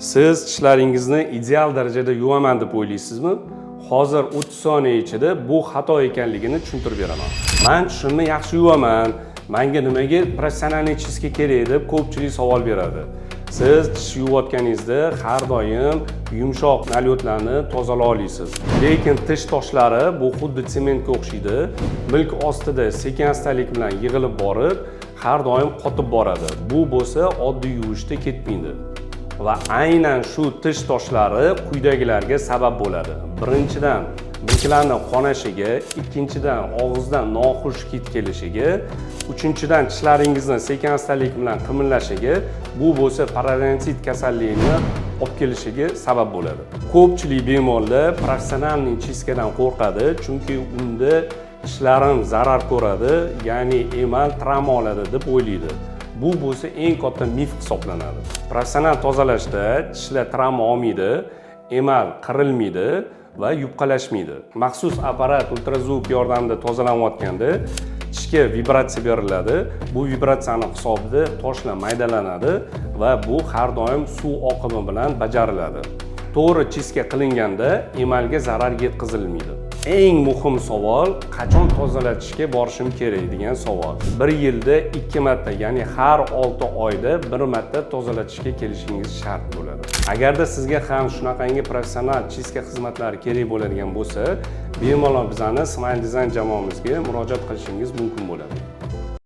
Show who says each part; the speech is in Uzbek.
Speaker 1: Siz tishlaringizni ideal darajada yuvaman deb o'ylaysizmi? Hozir 30 soniya ichida bu xato ekanligini tushuntirib beraman. Men tishimni yaxshi yuvaman, menga nimaga professionalniy chiska kerak deb ko'pchilik savol beradi. Siz tish yuvayotganingizda har doim yumshoq nalyotlarni tozalay olasiz. Lekin tish toshlari bu xuddi sementga o'xshaydi. Milk ostida sekin-astalik bilan yig'ilib borib, har doim qotib boradi. Bu bo'lsa oddiy yuvishda ketmaydi. Va aynan shu tish toshlari quyidagilarga sabab bo'ladi. Birinchidan, milklarning qonashiga, ikkinchidan og'izdan noxush hid kelishiga, uchinchidan tishlaringizni sekin-astalik bilan qimirlashiga, bu bo'lsa parodontit kasalligini olib kelishiga sabab bo'ladi. Ko'pchilik bemorlar professionalniy chiskadan qo'rqadi, chunki unda tishlarim zarar ko'radi, ya'ni emal travma oladi deb o'ylaydi. Bu bo'lsa eng katta mif hisoblanadi. Professional tozalashda tishlar travma olmaydi, emal qirilmaydi va yupqalashmaydi. Maxsus apparat ultrazvuk yordamida tozalanayotganda tishga vibratsiya beriladi. Bu vibratsiyaning hisobida toshlar maydalanadi va bu har doim suv oqimi bilan bajariladi. To'g'ri chiska qilinganda emalga zarar yetkazilmaydi. Eng muhim savol, qachon tozalatishga borishim kerak degan savol. Bir yilda 2 marta, ya'ni har 6 oyda 1 marta tozalatishga kelishingiz shart bo'ladi. Agarda sizga ham shunaqangi professional chiska xizmatlari kerak bo'ladigan bo'lsa, bemalol bizani Smile Design jamoamizga murojaat qilishingiz mumkin bo'ladi.